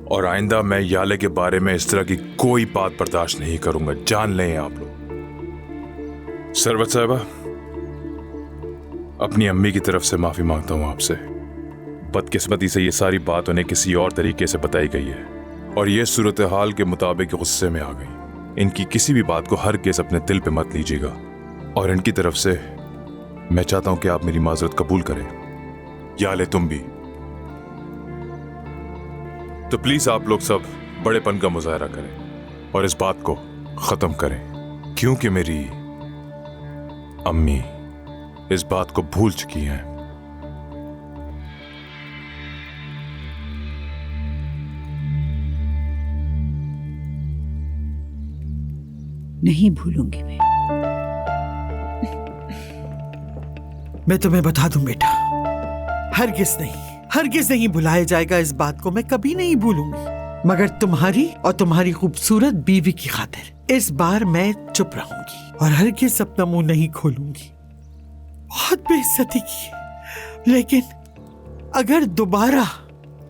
और आइंदा मैं याले के बारे में इस तरह की कोई बात बर्दाश्त नहीं करूंगा, जान लें आप लोग। सरवत साहिबा, अपनी अम्मी की तरफ से माफी मांगता हूं आपसे। बदकिस्मती से ये सारी बात उन्हें किसी और तरीके से बताई गई है और ये सूरत हाल के मुताबिक गुस्से में आ गई। इनकी किसी भी बात को हरगिज़ अपने दिल पे मत लीजिएगा और इनकी तरफ से मैं चाहता हूं कि आप मेरी माजरत कबूल करें। याले तुम भी। तो प्लीज आप लोग सब बड़ेपन का मुजाहरा करें और इस बात को खत्म करें, क्योंकि मेरी अम्मी इस बात को भूल चुकी हैं। नहीं भूलूंगी मैं तुम्हें बता दूं बेटा, हरगिज नहीं भुलाया जाएगा। इस बात को मैं कभी नहीं भूलूंगी, मगर तुम्हारी और तुम्हारी खूबसूरत बीवी की खातिर इस बार मैं चुप रहूंगी और हरगिज अपना मुंह नहीं खोलूंगी। बहुत बेइज्जती की, लेकिन अगर दोबारा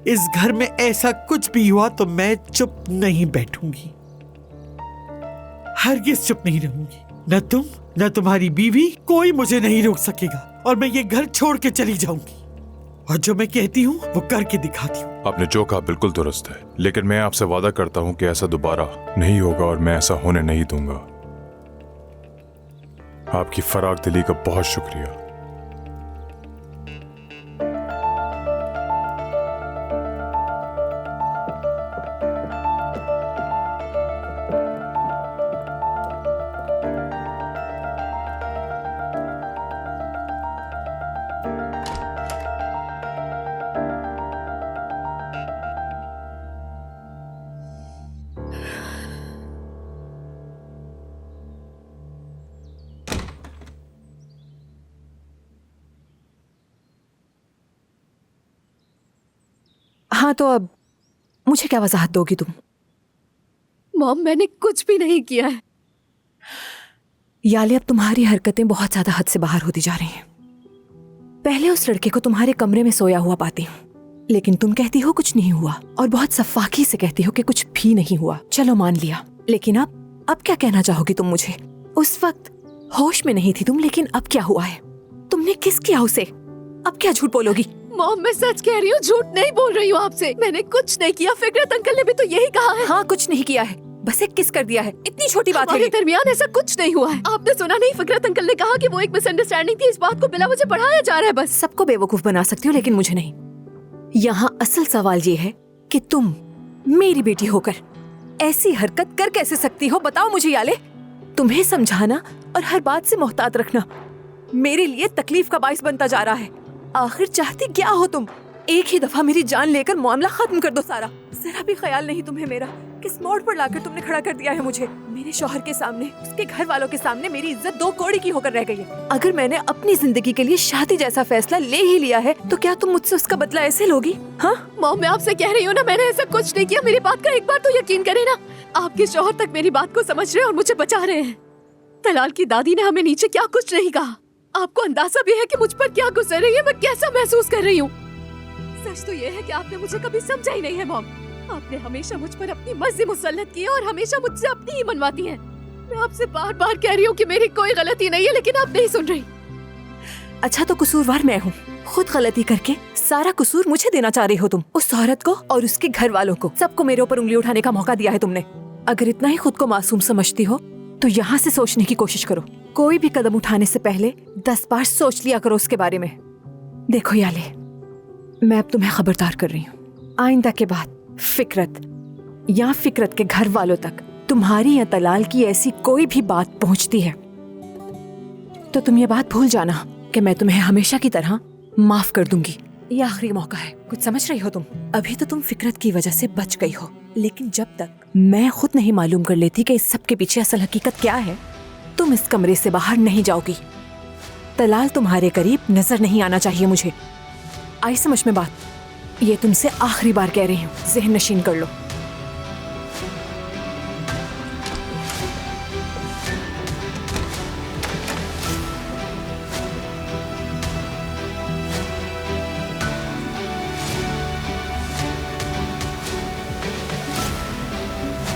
इस घर में ऐसा कुछ भी हुआ तो मैं चुप नहीं बैठूंगी, हरगिज चुप नहीं रहूंगी। न तुम न तुम्हारी बीवी, कोई मुझे नहीं रोक सकेगा और मैं ये घर छोड़ के चली जाऊंगी और जो मैं कहती हूँ वो करके दिखाती हूँ। आपने जो कहा बिल्कुल दुरुस्त है, लेकिन मैं आपसे वादा करता हूं कि ऐसा दोबारा नहीं होगा और मैं ऐसा होने नहीं दूंगा। आपकी फराग दिली का बहुत शुक्रिया। हाँ, तो अब मुझे क्या वजाहत दोगी तुम? मॉम, मैंने कुछ भी नहीं किया है। याले, अब तुम्हारी हरकतें बहुत ज्यादा हद से बाहर होती जा रही हैं। पहले उस लड़के को तुम्हारे कमरे में सोया हुआ पाती हूँ, लेकिन तुम कहती हो कुछ नहीं हुआ और बहुत सफाकी से कहती हो कि कुछ भी नहीं हुआ। चलो मान लिया, लेकिन अब क्या कहना चाहोगी तुम मुझे? उस वक्त होश में नहीं थी तुम, लेकिन अब क्या हुआ है? तुमने किस किया उसे? अब क्या झूठ बोलोगी? मॉम, मैं सच कह रही हूँ, झूठ नहीं बोल रही हूँ आपसे। मैंने कुछ नहीं किया। फिकरत अंकल ने भी तो यही कहा है। हाँ, कुछ नहीं किया है, बस एक किस कर दिया है। इतनी छोटी बात है। हमारे दरमियान ऐसा कुछ नहीं हुआ है। आपने सुना नहीं? फिकरत अंकल ने कहा कि वो एक मिसअंडरस्टैंडिंग थी। इस बात को बिला मुझे बढ़ाया जा रहा है बस। सबको बेवकूफ बना सकती हो, लेकिन मुझे नहीं। यहाँ असल सवाल ये है कि तुम मेरी बेटी होकर ऐसी हरकत कर कैसे सकती हो? बताओ मुझे याले। तुम्हें समझाना और हर बात से मोहतात रखना मेरे लिए तकलीफ का बाइस बनता जा रहा है। आखिर चाहती क्या हो तुम? एक ही दफा मेरी जान लेकर मामला खत्म कर दो सारा। जरा भी ख्याल नहीं तुम्हें मेरा? किस मोड़ पर लाकर तुमने खड़ा कर दिया है मुझे। मेरे शौहर के सामने, उसके घर वालों के सामने मेरी इज्जत दो कौड़ी की होकर रह गई है। अगर मैंने अपनी जिंदगी के लिए शादी जैसा फैसला ले ही लिया है तो क्या तुम मुझसे उसका बदला ऐसे लोगी? हाँ मॉम, मैं आपसे कह रही हूँ ना, मैंने ऐसा कुछ नहीं किया। मेरी बात का एक बार तो यकीन करें ना। आपके शौहर तक मेरी बात को समझ रहे हैं और मुझे बचा रहे हैं। तलाल की दादी ने हमें नीचे क्या कुछ नहीं कहा। आपको अंदाजा भी है कि मुझ पर क्या गुजर रही है, मैं कैसा महसूस कर रही हूँ। सच तो ये है कि आपने मुझे कभी समझा ही नहीं है मॉम। आपने हमेशा मुझ पर अपनी मर्जी मुसल्लत की है और हमेशा मुझसे अपनी ही मनवाती हैं। मैं आपसे बार बार कह रही हूँ कि मेरी कोई गलती नहीं है, लेकिन आप नहीं सुन रही। अच्छा, तो कसूरवार मैं हूँ। खुद गलती करके सारा कसूर मुझे देना चाह रही हो तुम। उस औरत को और उसके घर वालों को, सबको मेरे ऊपर उंगली उठाने का मौका दिया है तुमने। अगर इतना ही खुद को मासूम समझती हो तो यहाँ से सोचने की कोशिश करो। कोई भी कदम उठाने से पहले 10 बार सोच लिया करो उसके बारे में। देखो याले, मैं अब तुम्हें खबरदार कर रही हूँ। आइंदा के बाद फिकरत के घर वालों तक तुम्हारी या तलाल की ऐसी कोई भी बात पहुंचती है तो तुम ये बात भूल जाना कि मैं तुम्हें हमेशा की तरह माफ कर दूंगी। ये आखिरी मौका है। कुछ समझ रही हो तुम? अभी तो तुम फिकरत की वजह से बच गई हो, लेकिन जब तक मैं खुद नहीं मालूम कर लेती कि इस सब के पीछे असल हकीकत क्या है, तुम इस कमरे से बाहर नहीं जाओगी। तलाल तुम्हारे करीब नजर नहीं आना चाहिए मुझे। आई समझ में बात? ये तुमसे आखिरी बार कह रही हूँ, ज़हन नशीन कर लो।